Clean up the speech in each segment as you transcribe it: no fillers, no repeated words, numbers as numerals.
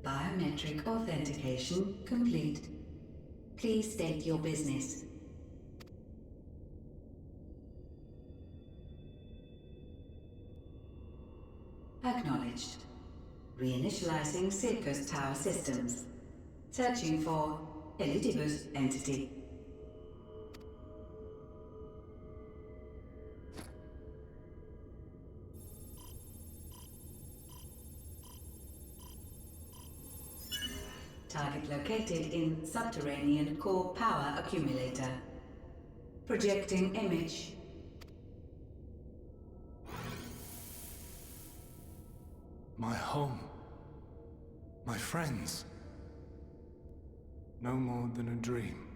Biometric authentication complete. Please state your business. Acknowledged. Reinitializing Circus Tower systems. Searching for Elpis entity. Target located in subterranean core power accumulator. Projecting image. My home. My friends. No more than a dream.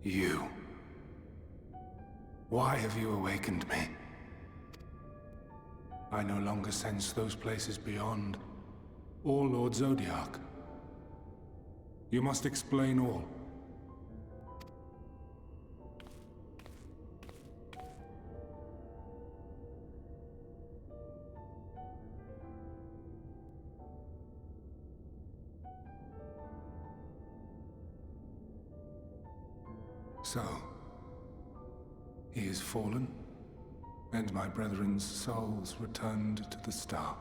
You. Why have you awakened me? I no longer sense those places beyond, or Lord Zodiac. You must explain all. So, he is fallen, and my brethren's souls returned to the star.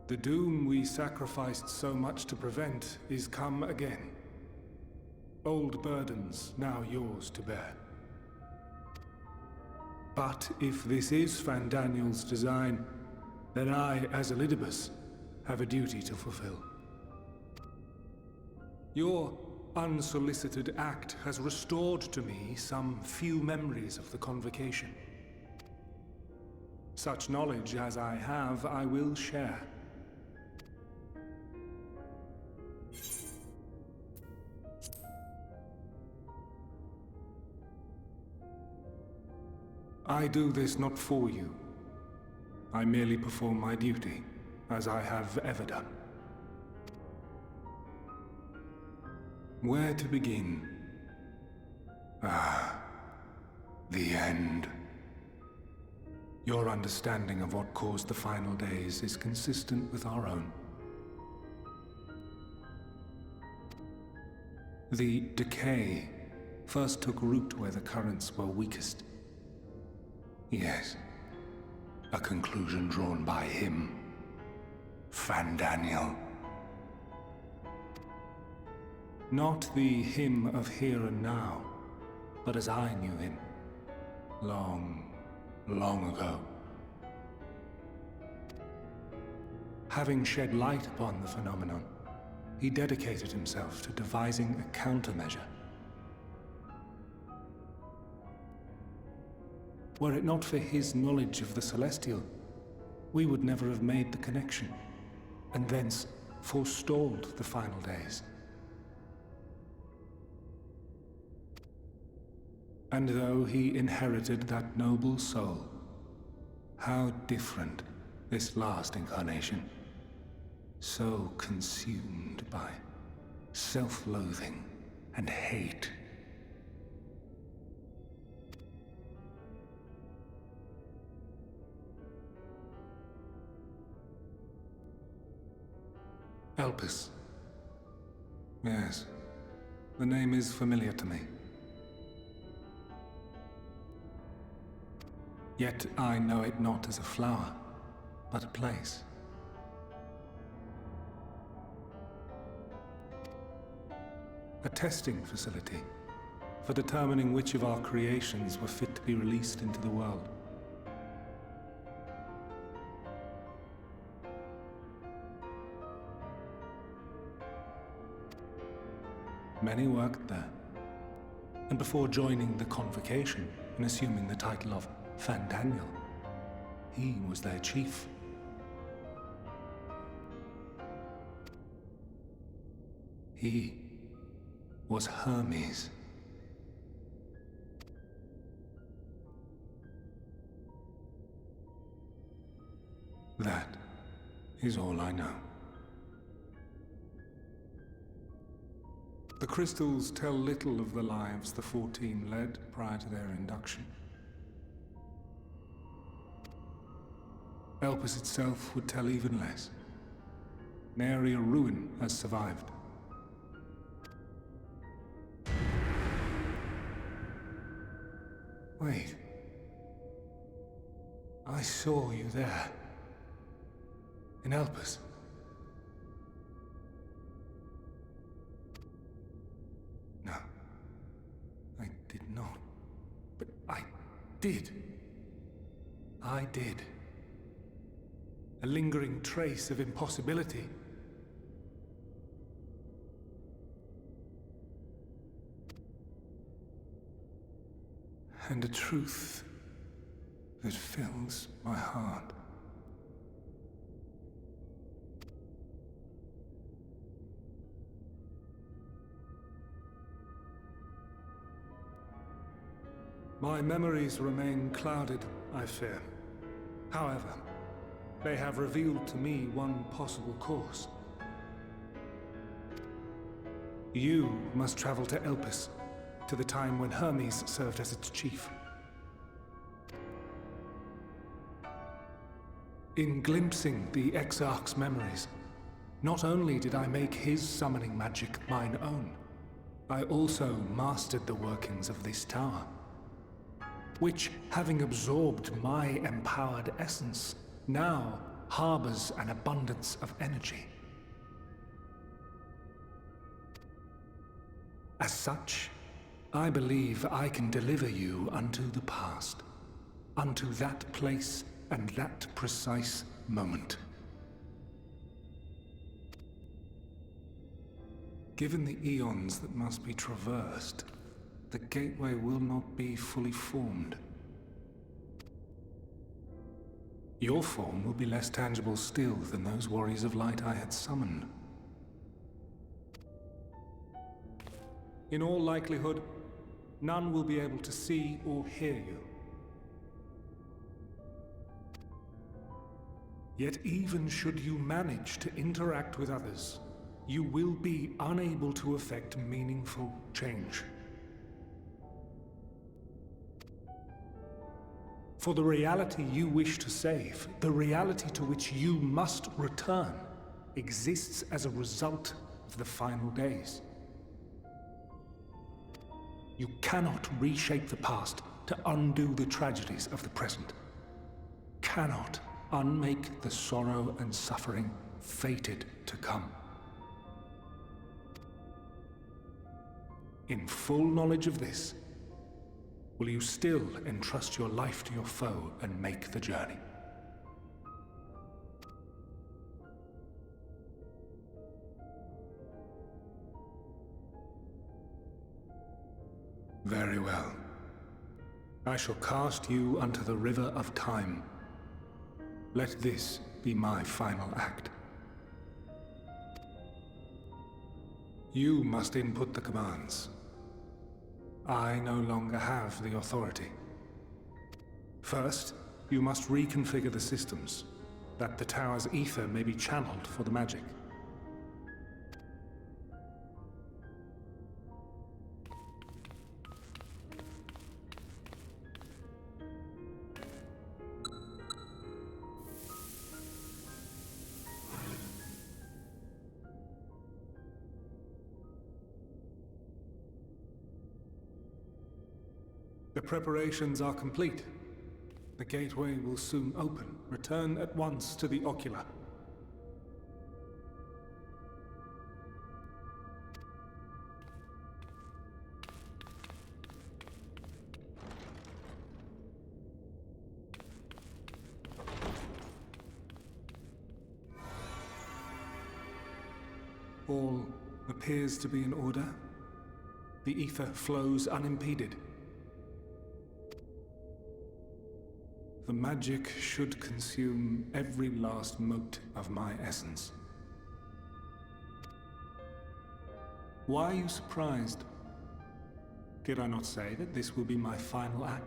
The doom we sacrificed so much to prevent is come again. Old burdens now yours to bear. But if this is Fandaniel's design, then I, as Elpis, have a duty to fulfill. Your unsolicited act has restored to me some few memories of the convocation. Such knowledge as I have, I will share. I do this not for you. I merely perform my duty, as I have ever done. Where to begin? The end. Your understanding of what caused the final days is consistent with our own. The decay first took root where the currents were weakest. Yes, a conclusion drawn by him, Fandaniel. Not the him of here and now, but as I knew him, long, long ago. Having shed light upon the phenomenon, he dedicated himself to devising a countermeasure. Were it not for his knowledge of the Celestial, we would never have made the connection, and thence forestalled the final days. And though he inherited that noble soul, how different this last incarnation, so consumed by self-loathing and hate. Elpis. Yes, the name is familiar to me. Yet I know it not as a flower, but a place. A testing facility for determining which of our creations were fit to be released into the world. Many worked there, and before joining the convocation and assuming the title of Fandaniel, he was their chief. He was Hermes. That is all I know. The crystals tell little of the lives the 14 led prior to their induction. Elpis itself would tell even less. Nary a ruin has survived. Wait. I saw you there. In Elpis. No. I did not. But I did. I did. A lingering trace of impossibility. And a truth that fills my heart. My memories remain clouded, I fear. However, they have revealed to me one possible course. You must travel to Elpis, to the time when Hermes served as its chief. In glimpsing the Exarch's memories, not only did I make his summoning magic mine own, I also mastered the workings of this tower, which, having absorbed my empowered essence, now harbors an abundance of energy. As such, I believe I can deliver you unto the past, unto that place and that precise moment. Given the eons that must be traversed, the gateway will not be fully formed. Your form will be less tangible still than those warriors of light I had summoned. In all likelihood, none will be able to see or hear you. Yet even should you manage to interact with others, you will be unable to effect meaningful change. For the reality you wish to save, the reality to which you must return, exists as a result of the final days. You cannot reshape the past to undo the tragedies of the present. Cannot unmake the sorrow and suffering fated to come. In full knowledge of this, will you still entrust your life to your foe and make the journey? Very well. I shall cast you unto the river of time. Let this be my final act. You must input the commands. I no longer have the authority. First, you must reconfigure the systems, that the tower's ether may be channeled for the magic. The preparations are complete. The gateway will soon open. Return at once to the ocular. All appears to be in order. The ether flows unimpeded. The magic should consume every last mote of my essence. Why are you surprised? Did I not say that this will be my final act?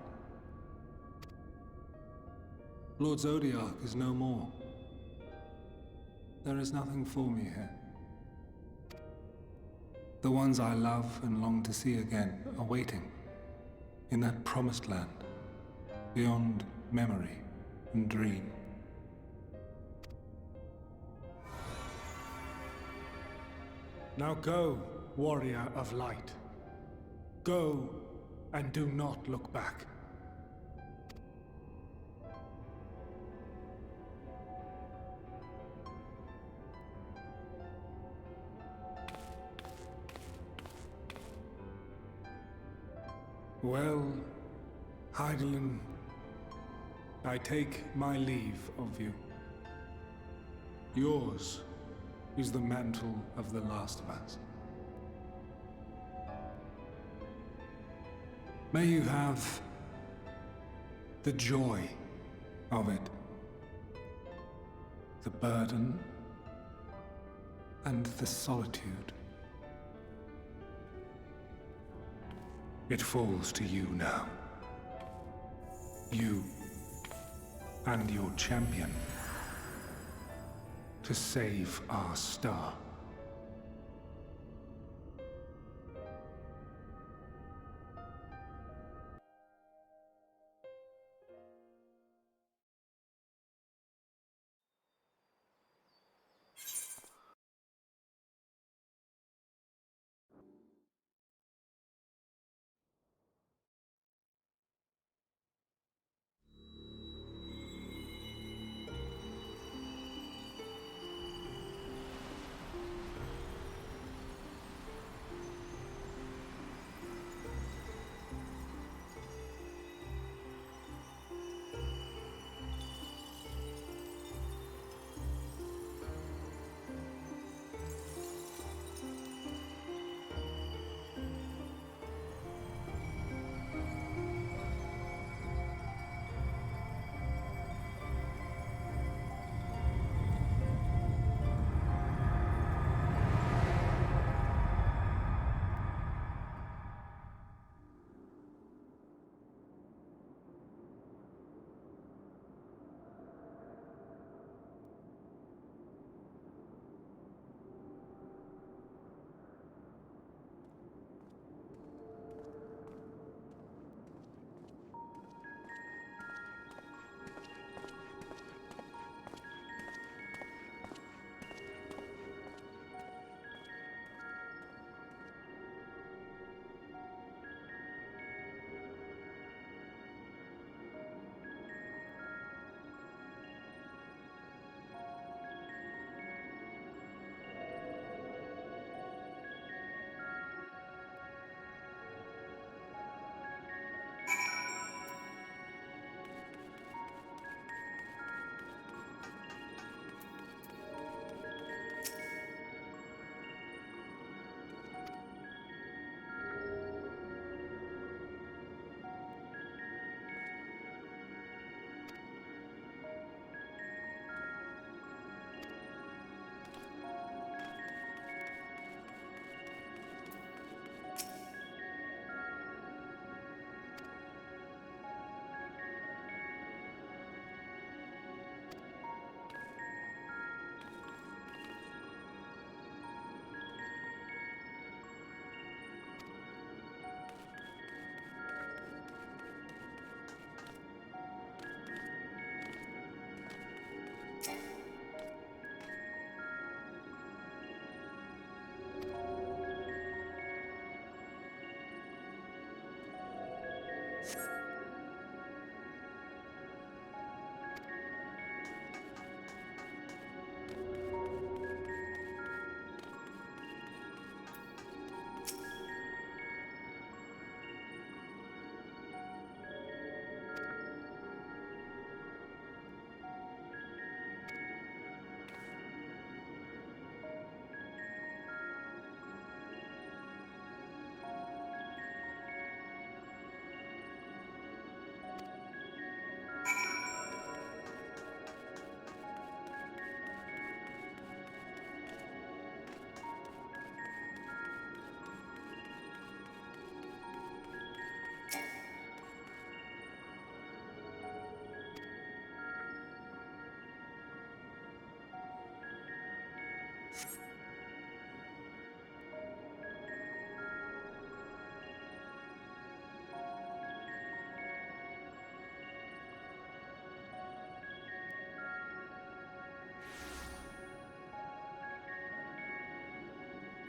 Lord Zodiac is no more. There is nothing for me here. The ones I love and long to see again are waiting. In that promised land. Beyond memory and dream. Now go, warrior of light. Go, and do not look back. Well, Heidelin, I take my leave of you. Yours is the mantle of the last of us. May you have the joy of it, the burden, and the solitude. It falls to you now. You and your champion to save our star.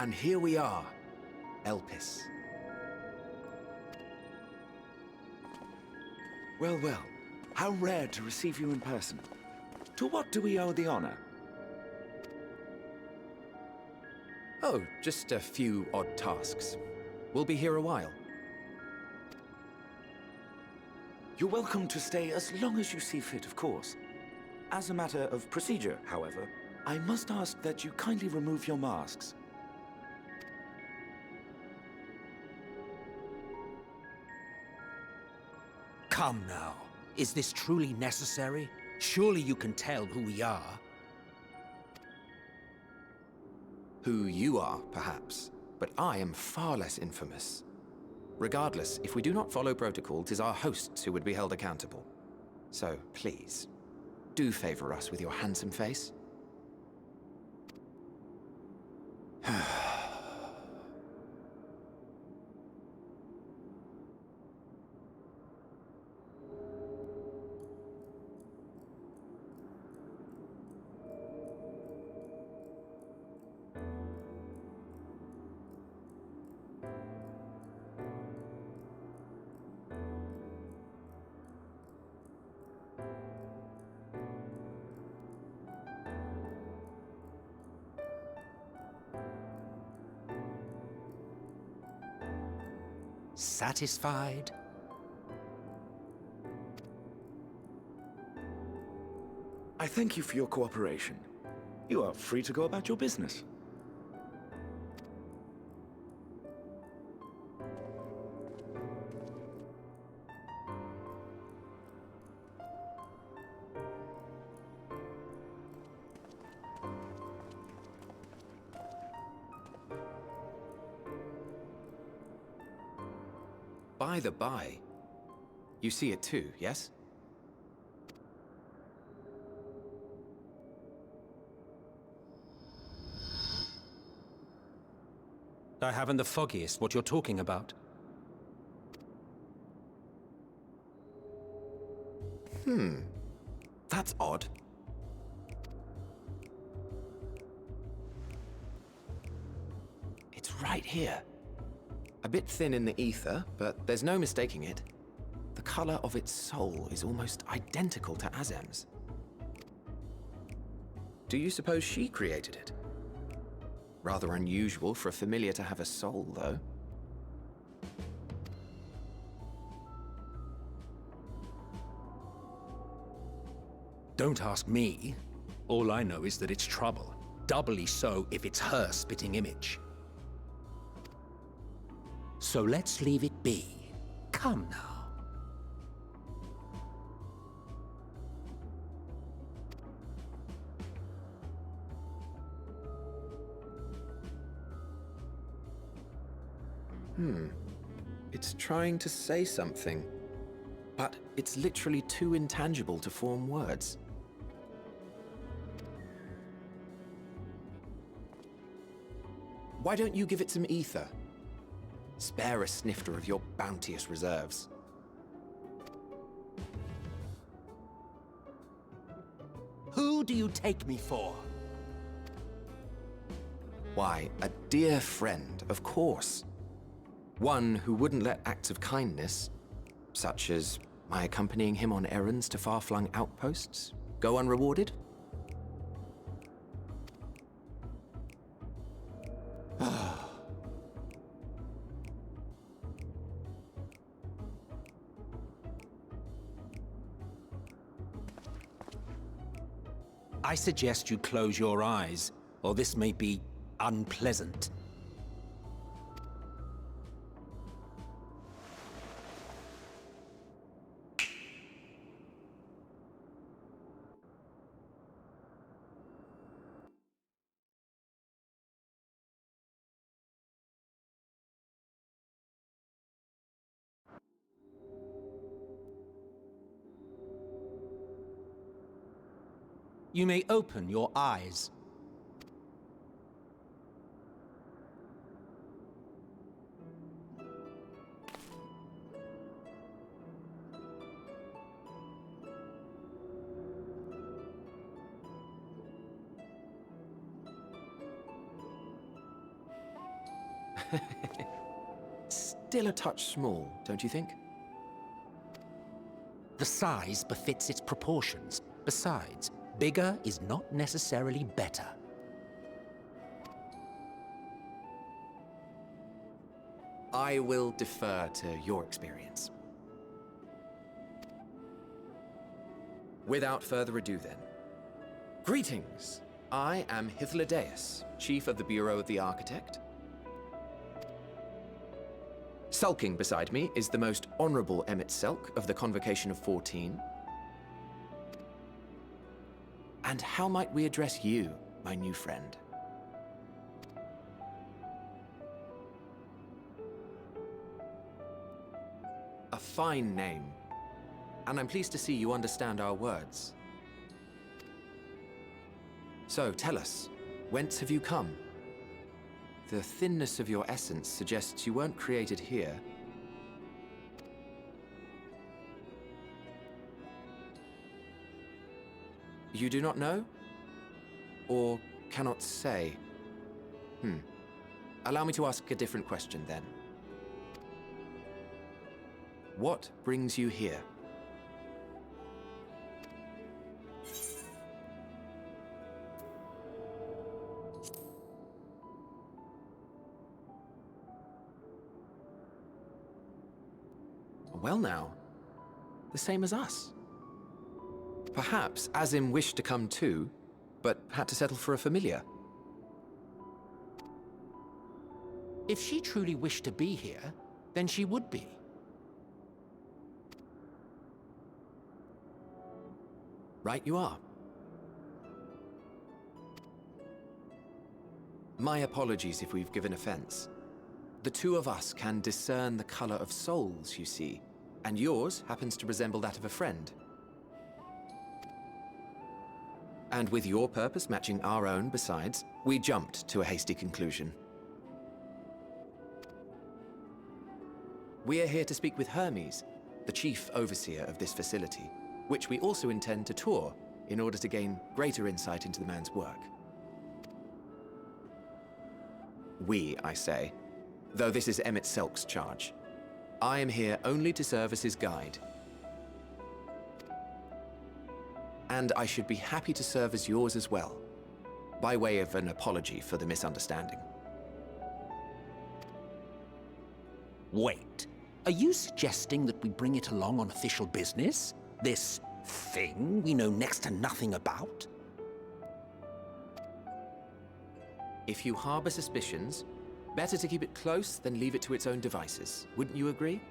And here we are, Elpis. Well, well. How rare to receive you in person. To what do we owe the honor? Oh, just a few odd tasks. We'll be here a while. You're welcome to stay as long as you see fit, of course. As a matter of procedure, however, I must ask that you kindly remove your masks. Come now. Is this truly necessary? Surely you can tell who we are. Who you are, perhaps, but I am far less infamous. Regardless, if we do not follow protocol, 'tis our hosts who would be held accountable. So, please, do favor us with your handsome face. Satisfied? I thank you for your cooperation. You are free to go about your business. By the by, you see it too, yes? I haven't the foggiest what you're talking about. That's odd. It's right here. A bit thin in the ether, but there's no mistaking it. The color of its soul is almost identical to Azem's. Do you suppose she created it? Rather unusual for a familiar to have a soul, though. Don't ask me. All I know is that it's trouble. Doubly so if it's her spitting image. So let's leave it be. Come now. It's trying to say something, but it's literally too intangible to form words. Why don't you give it some ether? Spare a snifter of your bounteous reserves. Who do you take me for? Why, a dear friend, of course. One who wouldn't let acts of kindness, such as my accompanying him on errands to far-flung outposts, go unrewarded? I suggest you close your eyes, or this may be unpleasant. You may open your eyes. Still a touch small, don't you think? The size befits its proportions. Besides, bigger is not necessarily better. I will defer to your experience. Without further ado then. Greetings! I am Hythlodaeus, Chief of the Bureau of the Architect. Sulking beside me is the most honorable Emmett Selk of the Convocation of 14. And how might we address you, my new friend? A fine name, and I'm pleased to see you understand our words. So, tell us, whence have you come? The thinness of your essence suggests you weren't created here. You do not know? Or cannot say? Allow me to ask a different question then. What brings you here? Well now, the same as us. Perhaps Azim wished to come too, but had to settle for a familiar. If she truly wished to be here, then she would be. Right you are. My apologies if we've given offense. The two of us can discern the color of souls, you see, and yours happens to resemble that of a friend. And with your purpose matching our own besides, we jumped to a hasty conclusion. We are here to speak with Hermes, the chief overseer of this facility, which we also intend to tour in order to gain greater insight into the man's work. We, I say, though this is Emmett Selk's charge. I am here only to serve as his guide. And I should be happy to serve as yours as well, by way of an apology for the misunderstanding. Wait, are you suggesting that we bring it along on official business? This thing we know next to nothing about? If you harbor suspicions, better to keep it close than leave it to its own devices. Wouldn't you agree?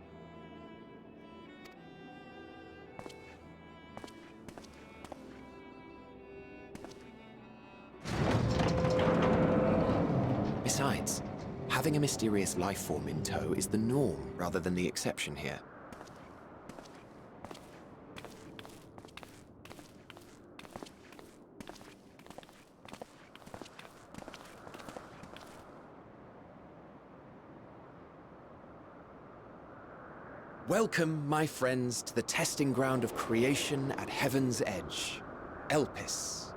Besides, having a mysterious life form in tow is the norm rather than the exception here. Welcome, my friends, to the testing ground of creation at Heaven's Edge, Elpis.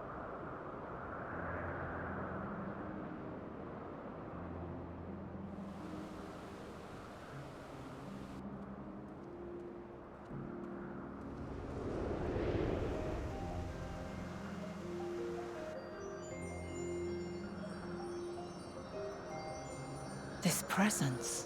This presence.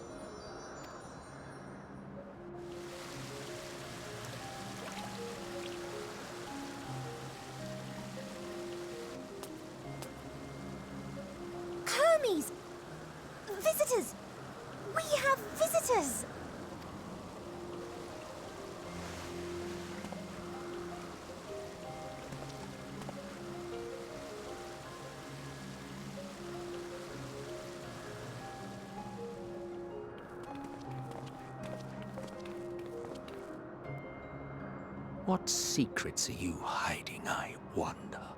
Hermes! Visitors! We have visitors! What secrets are you hiding, I wonder?